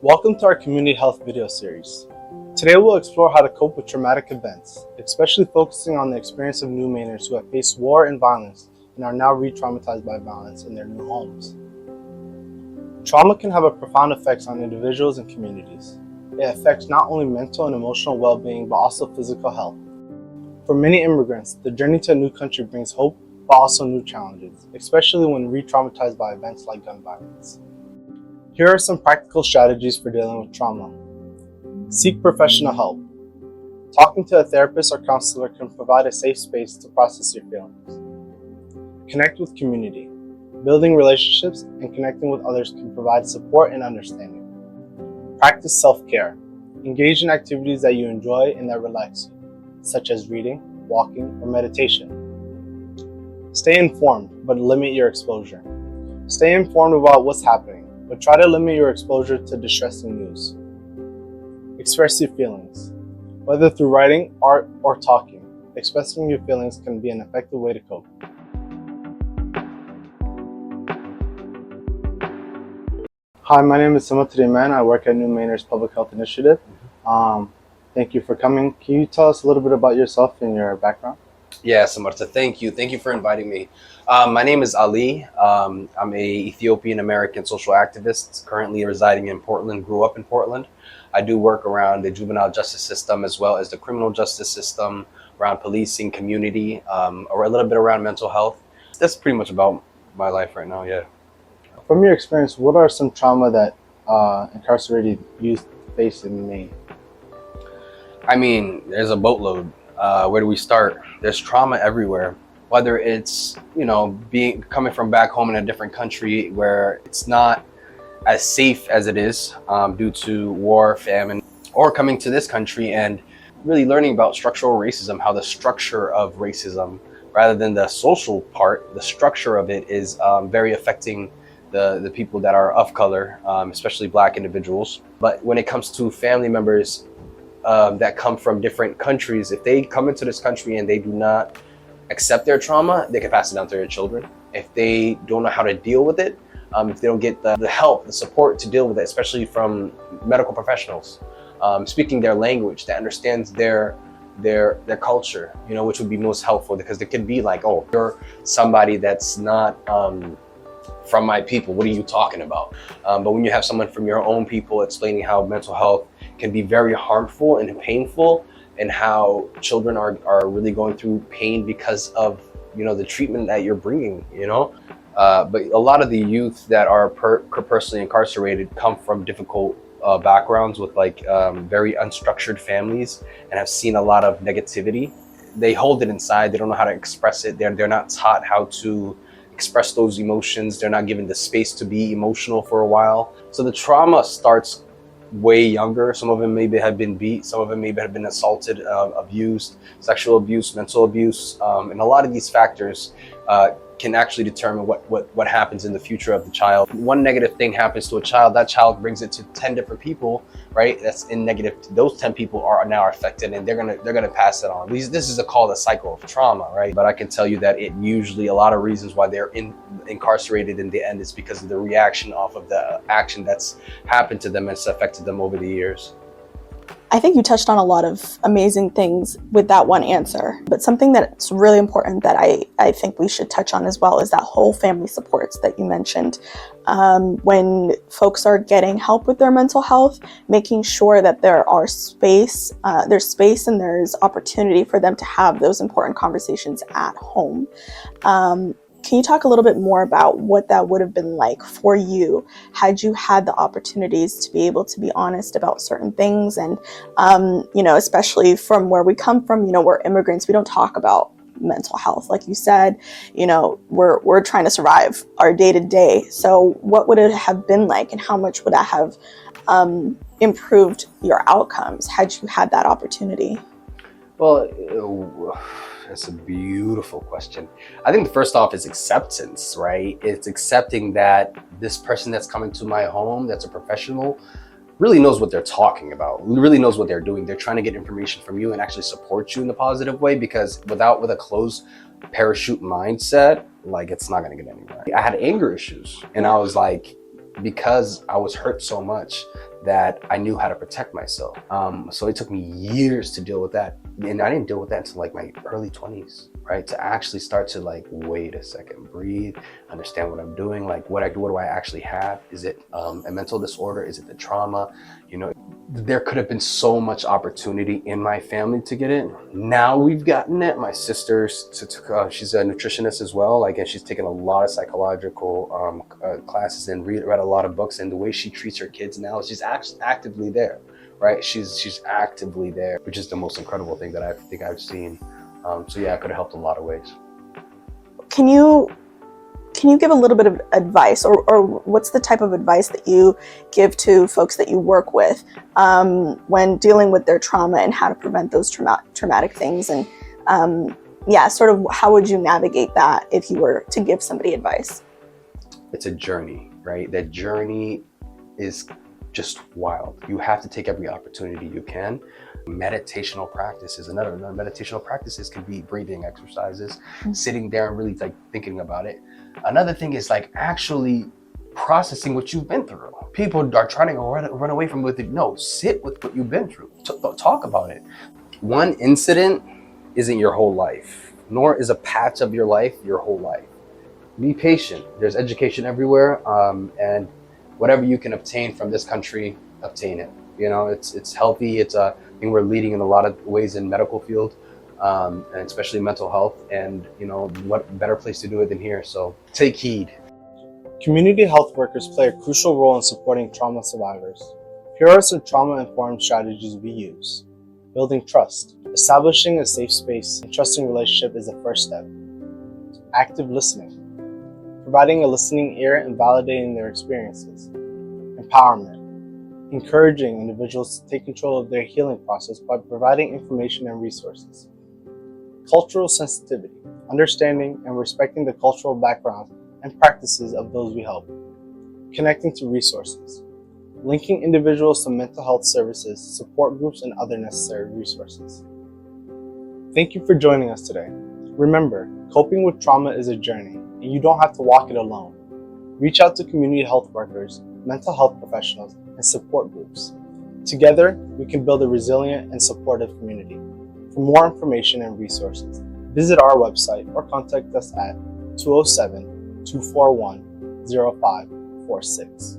Welcome to our community health video series. Today we'll explore how to cope with traumatic events, especially focusing on the experience of new Mainers who have faced war and violence and are now re-traumatized by violence in their new homes. Trauma can have a profound effect on individuals and communities. It affects not only mental and emotional well-being, but also physical health. For many immigrants, the journey to a new country brings hope, but also new challenges, especially when re-traumatized by events like gun violence. Here are some practical strategies for dealing with trauma. Seek professional help. Talking to a therapist or counselor can provide a safe space to process your feelings. Connect with community. Building relationships and connecting with others can provide support and understanding. Practice self-care. Engage in activities that you enjoy and that relax you, such as reading, walking, or meditation. Stay informed, but limit your exposure. Stay informed about what's happening, but try to limit your exposure to distressing news. Express your feelings. Whether through writing, art, or talking, expressing your feelings can be an effective way to cope. Hi, my name is Samatar Iman. I work at New Mainers Public Health Initiative. Thank you for coming. Can you tell us a little bit about yourself and your background? Yeah, Samartha, thank you. Thank you for inviting me. My name is Ali. I'm a Ethiopian-American social activist currently residing in Portland, grew up in Portland. I do work around the juvenile justice system as well as the criminal justice system, around policing, community, or a little bit around mental health. That's pretty much about my life right now, yeah. From your experience, what are some trauma that incarcerated youth face in Maine? I mean, there's a boatload. Where do we start? There's trauma everywhere, whether it's, coming from back home in a different country where it's not as safe as it is due to war, famine, or coming to this country and really learning about structural racism, how the structure of racism, rather than the social part, the structure of it is very affecting the people that are of color, especially Black individuals. But when it comes to family members that come from different countries, if they come into this country and they do not accept their trauma, they can pass it down to their children. If they don't know how to deal with it, if they don't get the help, the support to deal with it, especially from medical professionals, speaking their language, that understands their culture, which would be most helpful, because they could be like, oh, you're somebody that's not from my people, what are you talking about? But when you have someone from your own people explaining how mental health can be very harmful and painful, and how children are really going through pain because of the treatment that you're bringing, but a lot of the youth that are personally incarcerated come from difficult backgrounds with very unstructured families and have seen a lot of negativity. They hold it inside. They don't know how to express it. They're not taught how to express those emotions. They're not given the space to be emotional for a while. So the trauma starts way younger. Some of them maybe have been beat. Some of them maybe have been assaulted, abused, sexual abuse, mental abuse. And a lot of these factors can actually determine what happens in the future of the child. One negative thing happens to a child, that child brings it to 10 different people, right? That's in negative. Those 10 people are now affected, and they're gonna pass it on. This is called a cycle of trauma, right? But I can tell you that it usually, a lot of reasons why they're incarcerated in the end is because of the reaction off of the action that's happened to them and it's affected them over the years. I think you touched on a lot of amazing things with that one answer, but something that's really important that I think we should touch on as well is that whole family supports that you mentioned. When folks are getting help with their mental health, making sure that there's space and there's opportunity for them to have those important conversations at home. Can you talk a little bit more about what that would have been like for you had you had the opportunities to be able to be honest about certain things? And, especially from where we come from, we're immigrants, we don't talk about mental health. Like you said, we're trying to survive our day to day. So what would it have been like, and how much would that have improved your outcomes had you had that opportunity? Well, that's a beautiful question. I think the first off is acceptance, right? It's accepting that this person that's coming to my home, that's a professional, really knows what they're talking about, really knows what they're doing. They're trying to get information from you and actually support you in a positive way, because with a closed parachute mindset, like, it's not going to get anywhere. I had anger issues, and I was like, because I was hurt so much that I knew how to protect myself. So it took me years to deal with that. And I didn't deal with that until like my early 20s, right? To actually start to like, wait a second, breathe, understand what I'm doing. Like, what do I actually have? Is it a mental disorder? Is it the trauma? You know, there could have been so much opportunity in my family to get it. Now we've gotten it. My sister's, she's a nutritionist as well. Like, and she's taken a lot of psychological classes and read a lot of books. And the way she treats her kids now, she's actively there, right? She's actively there, which is the most incredible thing that I think I've seen. So yeah, it could have helped a lot of ways. Can you give a little bit of advice, or what's the type of advice that you give to folks that you work with when dealing with their trauma and how to prevent those traumatic things? And sort of how would you navigate that if you were to give somebody advice? It's a journey, right? That journey is just wild. You have to take every opportunity you can. Meditational practices, another meditational practices can be breathing exercises, sitting there and really like thinking about it. Another thing is like actually processing what you've been through. People are trying to run away from it. No, sit with what you've been through. Talk about it. One incident isn't your whole life, nor is a patch of your life your whole life. Be patient. There's education everywhere, and whatever you can obtain from this country, obtain it. You know, it's healthy. It's a thing we're leading in a lot of ways in medical field, and especially mental health. And you know, what better place to do it than here? So take heed. Community health workers play a crucial role in supporting trauma survivors. Here are some trauma-informed strategies we use. Building trust. Establishing a safe space and trusting relationship is the first step. Active listening. Providing a listening ear and validating their experiences. Empowerment. Encouraging individuals to take control of their healing process by providing information and resources. Cultural sensitivity. Understanding and respecting the cultural backgrounds and practices of those we help. Connecting to resources. Linking individuals to mental health services, support groups, and other necessary resources. Thank you for joining us today. Remember, coping with trauma is a journey, and you don't have to walk it alone. Reach out to community health workers, mental health professionals, and support groups. Together, we can build a resilient and supportive community. For more information and resources, visit our website or contact us at 207-241-0546.